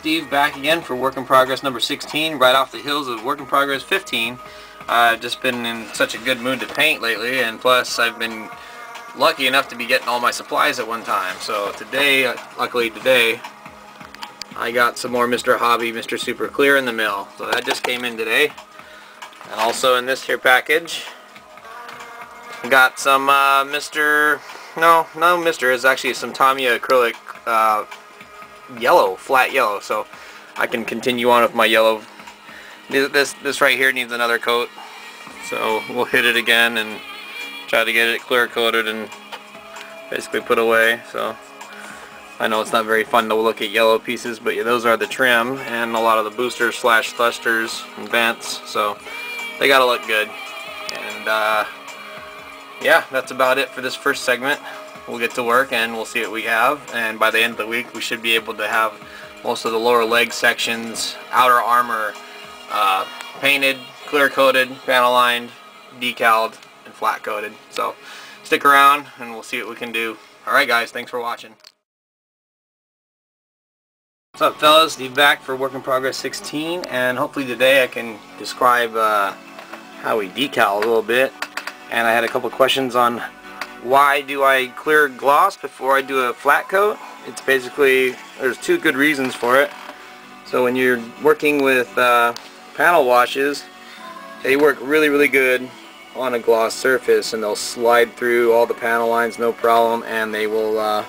Steve back again for work in progress number 16, right off the heels of work in progress 15. I've just been in such a good mood to paint lately, and plus I've been lucky enough to be getting all my supplies at one time. So today, luckily today, I got some more Mr. Hobby, Mr. Super Clear in the mail. So that just came in today. And also in this here package, got some Mr. It's actually some Tamiya acrylic yellow, flat yellow. So I can continue on with my yellow. This right here needs another coat. So we'll hit it again and try to get it clear coated and basically put away. So I know it's not very fun to look at yellow pieces, but yeah, those are the trim and a lot of the boosters slash thrusters and vents, so they gotta look good. And yeah, that's about it for this first segment. We'll get to work and we'll see what we have, and by the end of the week we should be able to have most of the lower leg sections, outer armor painted, clear coated, panel lined, decaled, and flat coated. So stick around and we'll see what we can do. Alright guys, thanks for watching. What's up fellas, Steve back for work in progress 16, and hopefully today I can describe how we decal a little bit. And I had a couple questions on why do I clear gloss before I do a flat coat. It's basically, there's two good reasons for it. So when you're working with panel washes, they work really good on a gloss surface, and they'll slide through all the panel lines no problem, and they will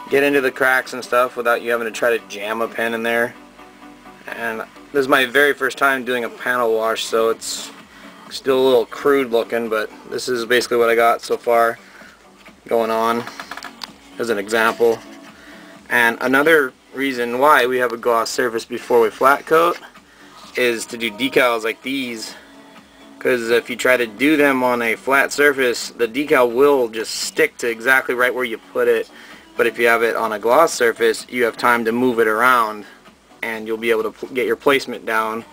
get into the cracks and stuff without you having to try to jam a pen in there. And this is my very first time doing a panel wash, so it's still a little crude looking, but this is basically what I got so far going on as an example. And another reason why we have a gloss surface before we flat coat is to do decals like these, because if you try to do them on a flat surface, the decal will just stick to exactly right where you put it. But if you have it on a gloss surface, you have time to move it around and you'll be able to get your placement down.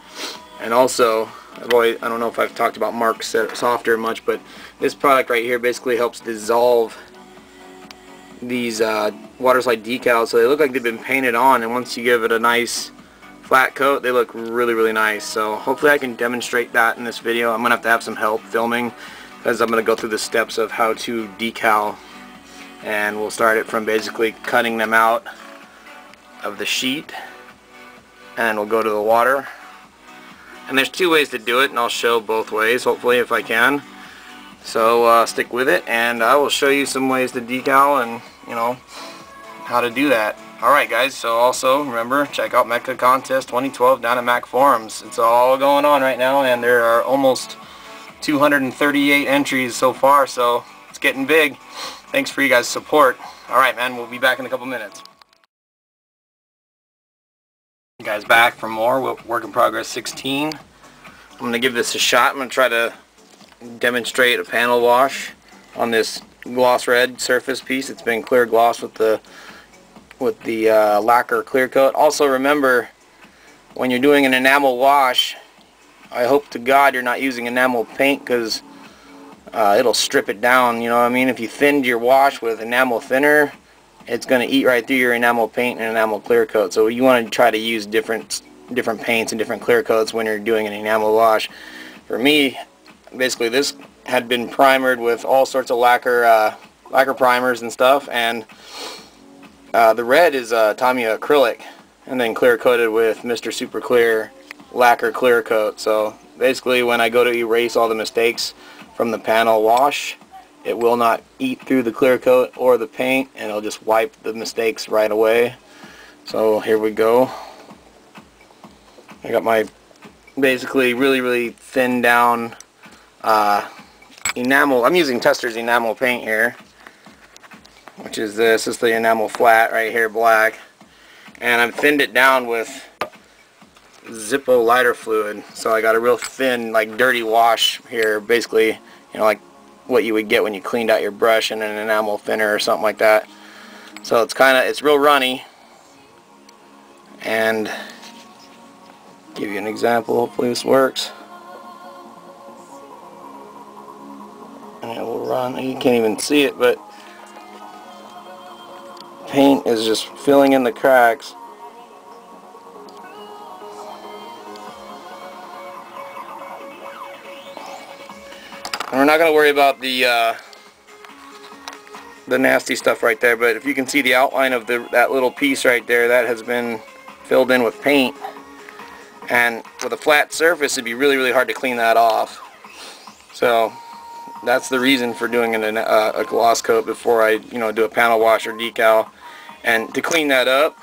And also, I don't know if I've talked about Mark Softer much, but this product right here basically helps dissolve these water slide decals, so they look like they've been painted on, and once you give it a nice flat coat, they look really nice. So hopefully I can demonstrate that in this video. I'm gonna have some help filming, because I'm gonna go through the steps of how to decal. And we'll start it from basically cutting them out of the sheet, and we'll go to the water. And there's two ways to do it, and I'll show both ways hopefully if I can. So stick with it, and I will show you some ways to decal and how to do that. Alright guys, so also remember, check out Mecha Contest 2012 down at Mac Forums. It's all going on right now, and there are almost 238 entries so far, so it's getting big. Thanks for you guys' support. Alright man, we'll be back in a couple minutes. You guys back for more work in progress 16. I'm going to give this a shot. I'm going to try to demonstrate a panel wash on this gloss red surface piece. It's been clear gloss with the lacquer clear coat. Also remember, when you're doing an enamel wash, I hope to God you're not using enamel paint, because it'll strip it down, you know what I mean? If you thinned your wash with enamel thinner, it's going to eat right through your enamel paint and enamel clear coat. So you want to try to use different paints and different clear coats when you're doing an enamel wash. For me, basically this had been primered with all sorts of lacquer primers and stuff, and the red is Tamiya acrylic, and then clear coated with Mr. Super Clear lacquer clear coat. So basically when I go to erase all the mistakes from the panel wash, it will not eat through the clear coat or the paint, and it'll just wipe the mistakes right away. So here we go. I got my basically really thin down enamel. I'm using Tester's enamel paint here, which is this. This is the enamel flat right here, black, and I've thinned it down with Zippo lighter fluid. So I got a real thin, like dirty wash here, basically, like what you would get when you cleaned out your brush in an enamel thinner or something like that. So it's real runny. And give you an example, hopefully this works. And it will run. You can't even see it, but paint is just filling in the cracks. And we're not going to worry about the nasty stuff right there, but if you can see the outline of that little piece right there, that has been filled in with paint. And with a flat surface, it'd be really, really hard to clean that off. So that's the reason for doing a gloss coat before I, do a panel wash or decal. And to clean that up,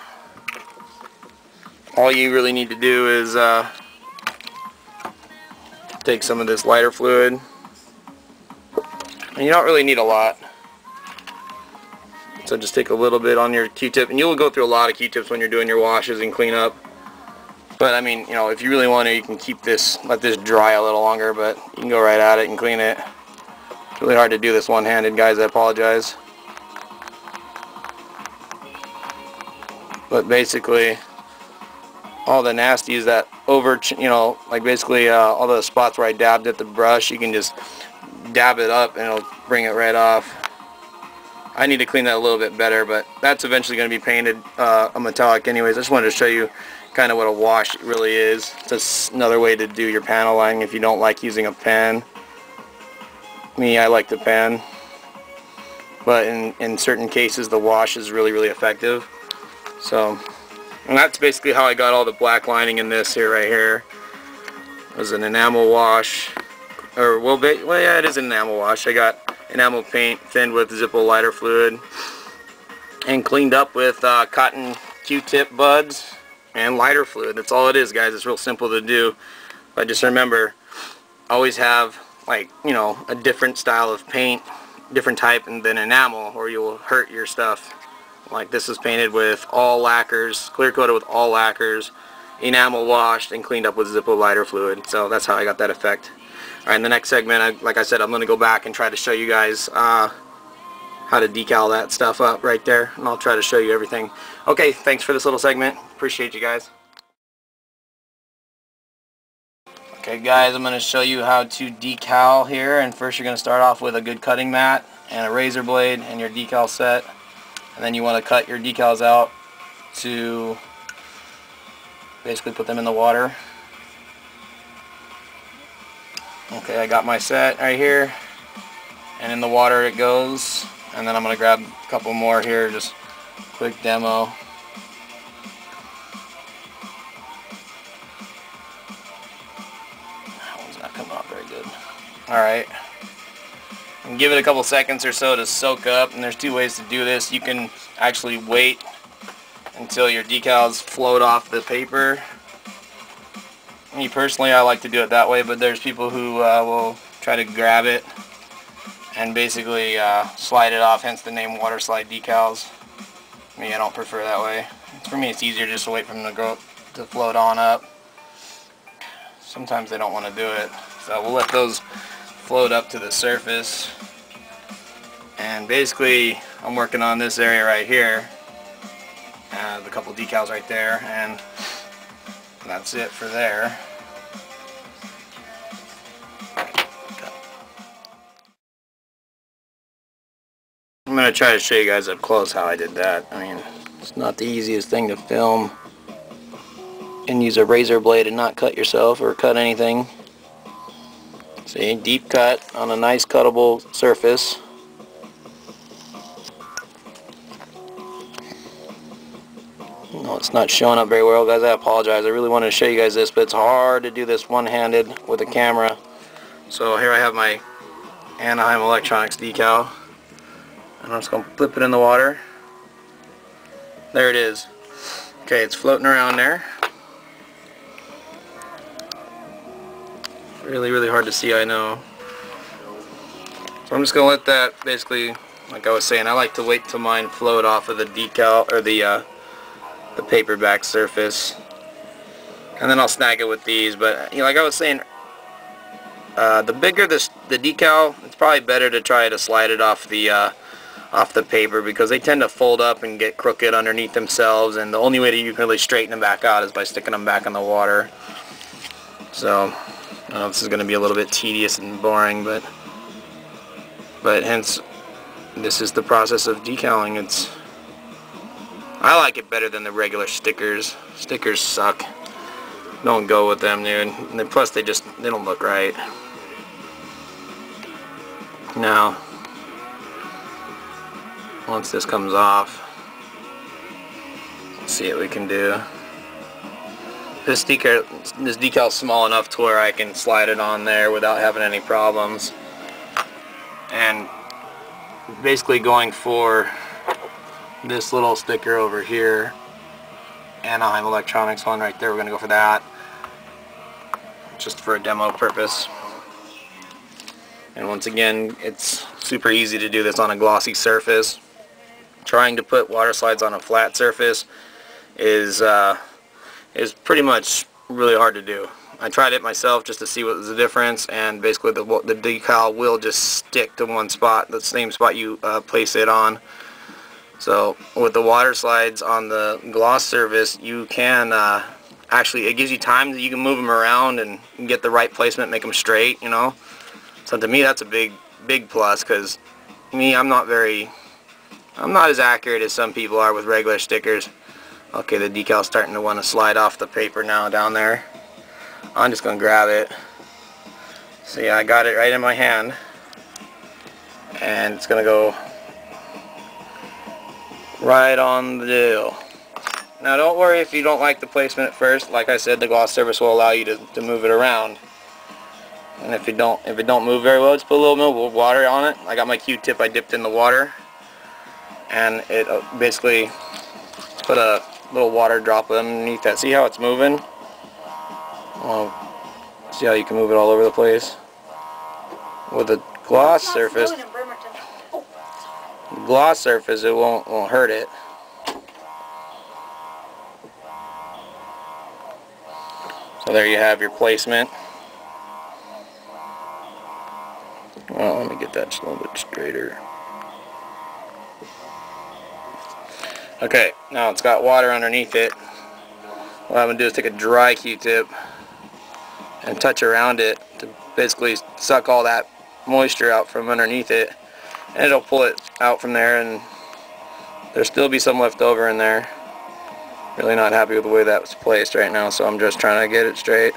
all you really need to do is take some of this lighter fluid. And you don't really need a lot. So just take a little bit on your Q-tip, and you'll go through a lot of Q-tips when you're doing your washes and cleanup. But I mean, if you really want to, you can let this dry a little longer, but you can go right at it and clean it. It's really hard to do this one-handed, guys, I apologize. But basically, all the nasties that like basically all the spots where I dabbed at the brush, you can just dab it up and it'll bring it right off. I need to clean that a little bit better, but that's eventually going to be painted a metallic anyways. I just wanted to show you kind of what a wash really is. It's just another way to do your panel lining if you don't like using a pen. Me, I like the pen, but in certain cases the wash is really, really effective. So, and that's basically how I got all the black lining in this right here. It was an enamel wash, or well yeah, it is an enamel wash. I got enamel paint thinned with Zippo lighter fluid and cleaned up with cotton Q-tip buds and lighter fluid. That's all it is, guys. It's real simple to do, but just remember, always have a different style of paint, different type than enamel, or you'll hurt your stuff. Like this is painted with all lacquers, clear coated with all lacquers, enamel washed and cleaned up with Zippo lighter fluid. So that's how I got that effect. Alright, in the next segment, like I said, I'm going to go back and try to show you guys how to decal that stuff up right there, and I'll try to show you everything. Okay, thanks for this little segment. Appreciate you guys. Okay guys, I'm going to show you how to decal here, and first you're going to start off with a good cutting mat and a razor blade and your decal set, and then you want to cut your decals out to basically put them in the water. Okay, I got my set right here, and in the water it goes, and then I'm going to grab a couple more here, just quick demo. That one's not coming out very good. Alright, and give it a couple seconds or so to soak up, and there's two ways to do this. You can actually wait until your decals float off the paper. Me personally, I like to do it that way, but there's people who will try to grab it and basically slide it off, hence the name water slide decals. Me, I don't prefer that way. For me, it's easier just to wait for them to float on up. Sometimes they don't want to do it, so we'll let those float up to the surface. And basically, I'm working on this area right here, the couple decals right there, and that's it for there. I'm going to try to show you guys up close how I did that. I mean, it's not the easiest thing to film and use a razor blade and not cut yourself or cut anything. See, deep cut on a nice cuttable surface. No, it's not showing up very well, guys. I apologize. I really wanted to show you guys this, but it's hard to do this one-handed with a camera. So here I have my Anaheim Electronics decal, and I'm just going to flip it in the water. There it is. Okay, it's floating around there. Really, really hard to see, I know. So I'm just going to let that, basically, like I was saying, I like to wait till mine float off of the decal, or the paperback surface, and then I'll snag it with these. But like I was saying, the bigger the decal, it's probably better to try to slide it off the paper, because they tend to fold up and get crooked underneath themselves, and the only way that you can really straighten them back out is by sticking them back in the water. So I know this is going to be a little bit tedious and boring, but hence this is the process of decaling. I like it better than the regular stickers. Stickers suck. Don't go with them, dude. And plus they don't look right. Now, once this comes off, let's see what we can do. This decal is small enough to where I can slide it on there without having any problems. And basically going for this little sticker over here, Anaheim Electronics one right there, we're going to go for that, just for a demo purpose. And once again, it's super easy to do this on a glossy surface. Trying to put water slides on a flat surface is pretty much really hard to do. I tried it myself just to see what was the difference, and basically the decal will just stick to one spot, the same spot you place it on. So with the water slides on the gloss surface, you can actually, it gives you time that you can move them around and get the right placement, make them straight, you know. So to me that's a big plus, because me, I'm not as accurate as some people are with regular stickers. Okay, the decal's starting to want to slide off the paper now down there. I'm just going to grab it. See, I got it right in my hand, and it's going to go right on the deal. Now don't worry if you don't like the placement at first. Like I said, the gloss surface will allow you to move it around. And if it don't move very well, just put a little bit of water on it. I got my Q-tip, I dipped in the water, and it basically put a little water drop underneath that. See how it's moving? Well, see how you can move it all over the place? With a gloss surface, it won't hurt it. So there you have your placement. Well, let me get that just a little bit straighter. Okay, now it's got water underneath it. What I'm going to do is take a dry Q-tip and touch around it to basically suck all that moisture out from underneath it, and it'll pull it out from there, and there'll still be some left over in there. Really not happy with the way that was placed right now, so I'm just trying to get it straight.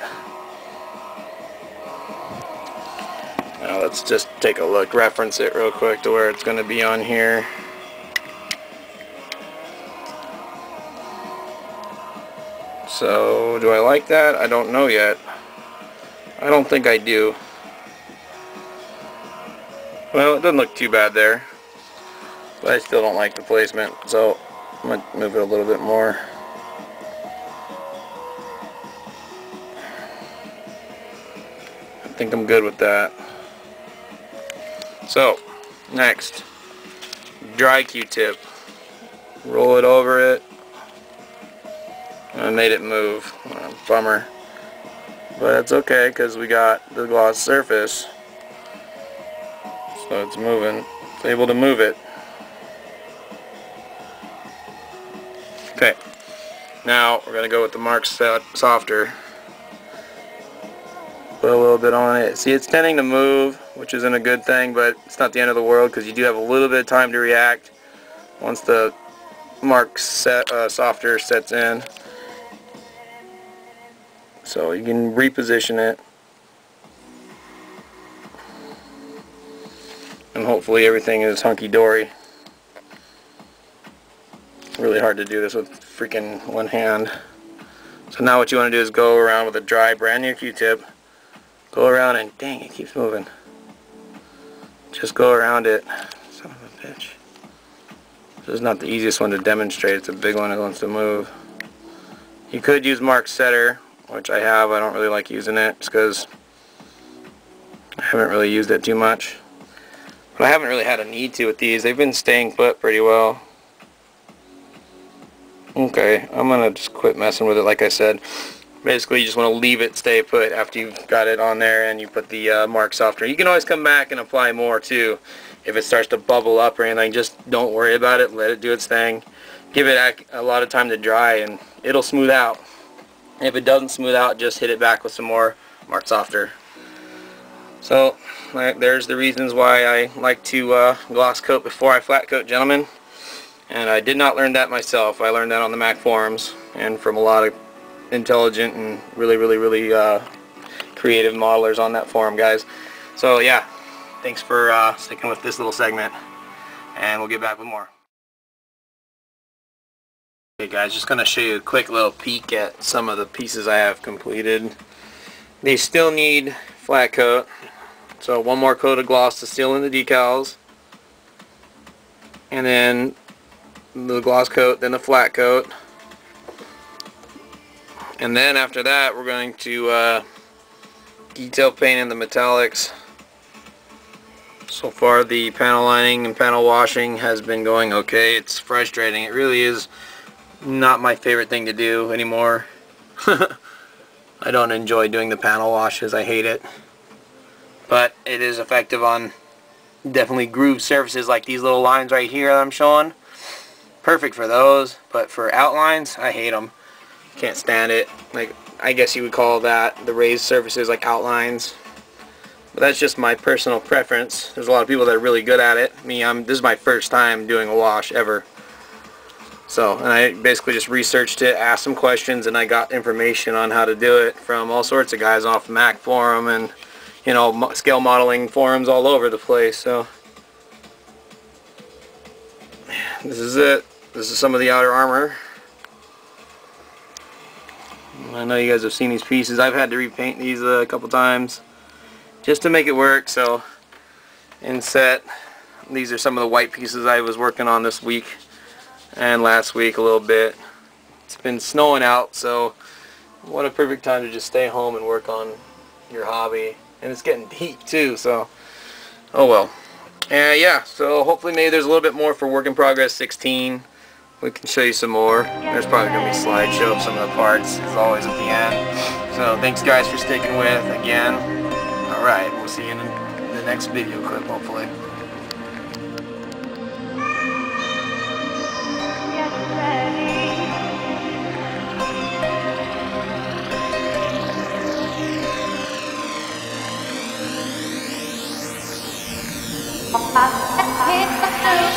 Now let's just take a look, reference it real quick to where it's going to be on here. So, do I like that? I don't know yet. I don't think I do. Well, it doesn't look too bad there, but I still don't like the placement, so I'm going to move it a little bit more. I think I'm good with that. So, next, dry Q-tip. Roll it over it. I made it move. Bummer. But that's okay, because we got the gloss surface. So it's moving. It's able to move it. Okay. Now we're going to go with the Mark Softer. Put a little bit on it. See, it's tending to move, which isn't a good thing, but it's not the end of the world, because you do have a little bit of time to react once the Mark Softer sets in. So you can reposition it, and hopefully everything is hunky-dory. Really hard to do this with freaking one hand. So now what you want to do is go around with a dry, brand new Q-tip. Go around and, dang, it keeps moving. Just go around it. Son of a bitch. This is not the easiest one to demonstrate. It's a big one that wants to move. You could use Mark Setter, which I have. I don't really like using it just because I haven't really used it too much. But I haven't really had a need to with these. They've been staying put pretty well. Okay, I'm going to just quit messing with it like I said. Basically, you just want to leave it stay put after you've got it on there and you put the Mark Softer. You can always come back and apply more too. If it starts to bubble up or anything, just don't worry about it. Let it do its thing. Give it a lot of time to dry and it'll smooth out. If it doesn't smooth out, just hit it back with some more Mark Softer. So there's the reasons why I like to gloss coat before I flat coat, gentlemen. And I did not learn that myself. I learned that on the Mac forums and from a lot of intelligent and really creative modelers on that forum, guys. So yeah, thanks for sticking with this little segment, and we'll get back with more. Okay guys, just going to show you a quick little peek at some of the pieces I have completed. They still need flat coat, so one more coat of gloss to seal in the decals, and then the gloss coat, then the flat coat, and then after that we're going to detail paint in the metallics. So far the panel lining and panel washing has been going okay. It's frustrating. It really is not my favorite thing to do anymore. I don't enjoy doing the panel washes. I hate it. But it is effective on definitely grooved surfaces like these little lines right here that I'm showing. Perfect for those, but for outlines, I hate them. Can't stand it. Like, I guess you would call that the raised surfaces, like outlines. But that's just my personal preference. There's a lot of people that are really good at it. Me, this is my first time doing a wash ever. So, and I basically just researched it, asked some questions, and I got information on how to do it from all sorts of guys off Mac forum and, you know, scale modeling forums all over the place. So, this is it. This is some of the outer armor. I know you guys have seen these pieces. I've had to repaint these a couple times just to make it work. So, inset, these are some of the white pieces I was working on this week and last week a little bit. It's been snowing out, so what a perfect time to just stay home and work on your hobby. And it's getting heat too, so oh well. Yeah, so hopefully maybe there's a little bit more for Work in Progress 16. We can show you some more. There's probably going to be a slideshow of some of the parts, as always, at the end. So thanks guys for sticking with again. Alright, we'll see you in the next video clip, hopefully. Hit the